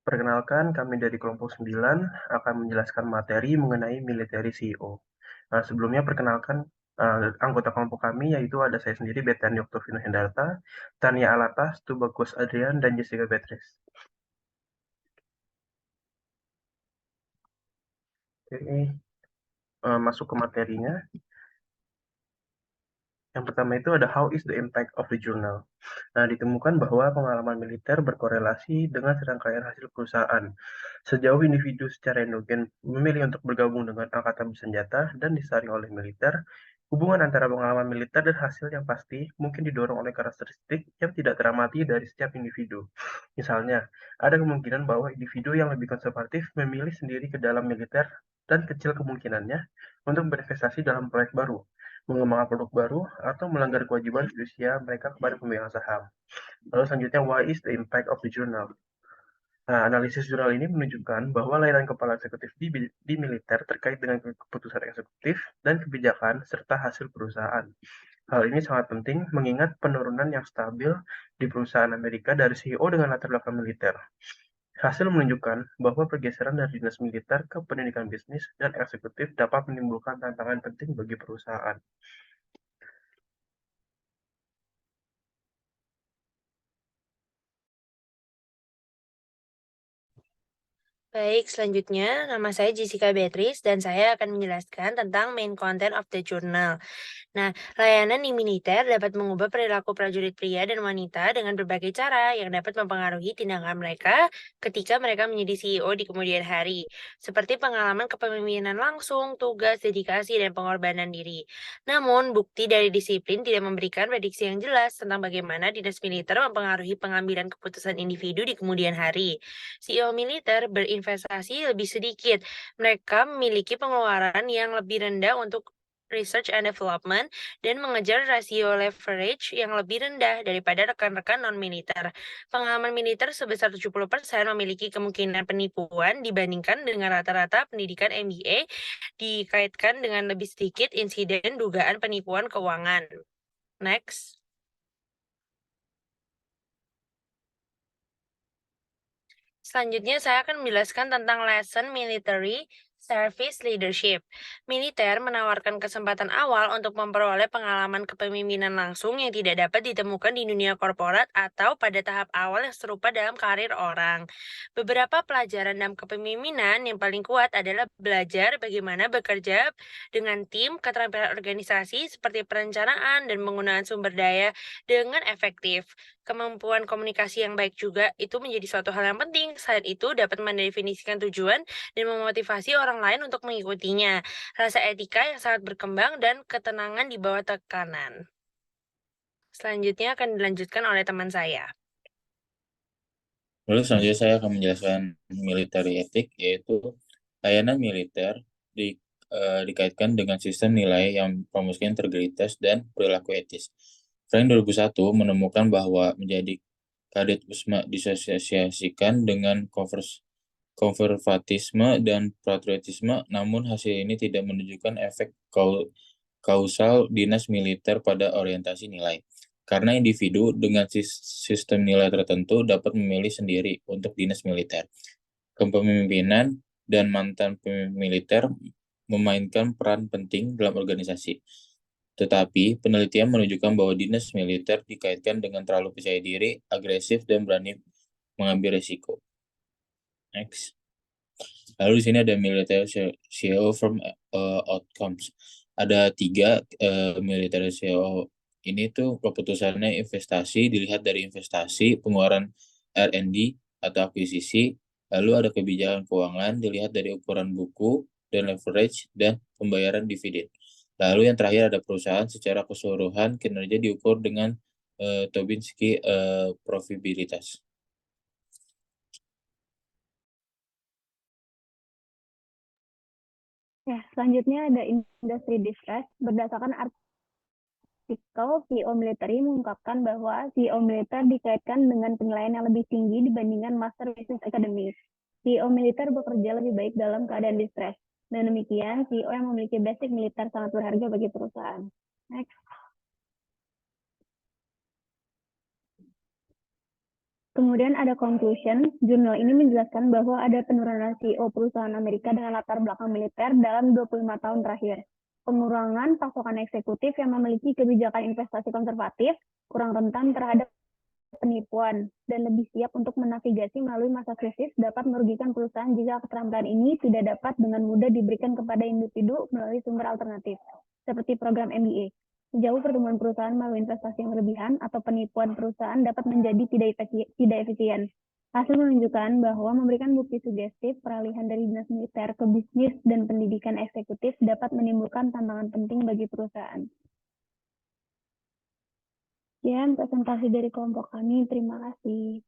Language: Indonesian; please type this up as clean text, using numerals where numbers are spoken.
Perkenalkan, kami dari kelompok 9 akan menjelaskan materi mengenai military CEO. Nah, sebelumnya perkenalkan anggota kelompok kami, yaitu ada saya sendiri, Betani Oktovino Hendarta, Tania Alatas, Tubagus Adrian, dan Jessica Beatrice. Oke, masuk ke materinya. Yang pertama itu ada how is the impact of the journal. Nah, ditemukan bahwa pengalaman militer berkorelasi dengan serangkaian hasil perusahaan. Sejauh individu secara endogen memilih untuk bergabung dengan angkatan bersenjata dan disaring oleh militer, hubungan antara pengalaman militer dan hasil yang pasti mungkin didorong oleh karakteristik yang tidak teramati dari setiap individu. Misalnya, ada kemungkinan bahwa individu yang lebih konservatif memilih sendiri ke dalam militer dan kecil kemungkinannya untuk berinvestasi dalam proyek baru, mengembangkan produk baru, atau melanggar kewajiban fidusia mereka kepada pemegang saham. Lalu selanjutnya, why is the impact of the journal? Nah, analisis jurnal ini menunjukkan bahwa layanan kepala eksekutif di militer terkait dengan keputusan eksekutif dan kebijakan serta hasil perusahaan. Hal ini sangat penting mengingat penurunan yang stabil di perusahaan Amerika dari CEO dengan latar belakang militer. Hasil menunjukkan bahwa pergeseran dari dinas militer ke pendidikan bisnis dan eksekutif dapat menimbulkan tantangan penting bagi perusahaan. Baik, selanjutnya nama saya Jessica Beatrice dan saya akan menjelaskan tentang main content of the journal. Nah, layanan di militer dapat mengubah perilaku prajurit pria dan wanita dengan berbagai cara yang dapat mempengaruhi tindakan mereka ketika mereka menjadi CEO di kemudian hari, seperti pengalaman kepemimpinan langsung, tugas, dedikasi, dan pengorbanan diri. Namun, bukti dari disiplin tidak memberikan prediksi yang jelas tentang bagaimana dinas militer mempengaruhi pengambilan keputusan individu di kemudian hari. CEO militer berinvestasi lebih sedikit. Mereka memiliki pengeluaran yang lebih rendah untuk research and development dan mengejar rasio leverage yang lebih rendah daripada rekan-rekan non-militer. Pengalaman militer sebesar 70% memiliki kemungkinan penipuan dibandingkan dengan rata-rata pendidikan MBA dikaitkan dengan lebih sedikit insiden dugaan penipuan keuangan. Next. Selanjutnya saya akan menjelaskan tentang lesson military service leadership. Militer menawarkan kesempatan awal untuk memperoleh pengalaman kepemimpinan langsung yang tidak dapat ditemukan di dunia korporat atau pada tahap awal yang serupa dalam karir orang. Beberapa pelajaran dalam kepemimpinan yang paling kuat adalah belajar bagaimana bekerja dengan tim, keterampilan organisasi seperti perencanaan dan penggunaan sumber daya dengan efektif. Kemampuan komunikasi yang baik juga itu menjadi suatu hal yang penting. Selain itu, dapat mendefinisikan tujuan dan memotivasi orang lain untuk mengikutinya. Rasa etika yang sangat berkembang dan ketenangan di bawah tekanan. Selanjutnya akan dilanjutkan oleh teman saya. Lalu selanjutnya saya akan menjelaskan military ethic, yaitu layanan militer dikaitkan dengan sistem nilai yang mempromosikan integritas dan perilaku etis. Frank 2001 menemukan bahwa menjadi Kadit Wisma disosiasikan dengan konservatisme dan patriotisme, namun hasil ini tidak menunjukkan efek kausal dinas militer pada orientasi nilai. Karena individu dengan sistem nilai tertentu dapat memilih sendiri untuk dinas militer. Kepemimpinan dan mantan militer memainkan peran penting dalam organisasi. Tetapi, penelitian menunjukkan bahwa dinas militer dikaitkan dengan terlalu percaya diri, agresif, dan berani mengambil risiko. Next. Lalu di sini ada military CEO from outcomes. Ada 3 military CEO ini tuh keputusannya investasi dilihat dari investasi, pengeluaran R&D atau akuisisi, lalu ada kebijakan keuangan dilihat dari ukuran buku dan leverage dan pembayaran dividen. Lalu yang terakhir ada perusahaan secara keseluruhan kinerja diukur dengan Tobinski profitabilitas. Ya, selanjutnya ada industry distress. Berdasarkan artikel, CEO military mengungkapkan bahwa CEO militer dikaitkan dengan penilaian yang lebih tinggi dibandingkan Master Business Academy. CEO militer bekerja lebih baik dalam keadaan distress. Dan demikian, CEO yang memiliki basic militer sangat berharga bagi perusahaan. Next. Kemudian ada conclusion. Jurnal ini menjelaskan bahwa ada penurunan CEO perusahaan Amerika dengan latar belakang militer dalam 25 tahun terakhir. Pengurangan pasokan eksekutif yang memiliki kebijakan investasi konservatif, kurang rentan terhadap penipuan, dan lebih siap untuk menavigasi melalui masa krisis dapat merugikan perusahaan jika keterampilan ini tidak dapat dengan mudah diberikan kepada individu melalui sumber alternatif, seperti program MBA. Sejauh pertumbuhan perusahaan melalui investasi yang berlebihan atau penipuan perusahaan dapat menjadi tidak efisien. Hasil menunjukkan bahwa memberikan bukti sugestif peralihan dari dinas militer ke bisnis dan pendidikan eksekutif dapat menimbulkan tantangan penting bagi perusahaan. Sekian presentasi dari kelompok kami. Terima kasih.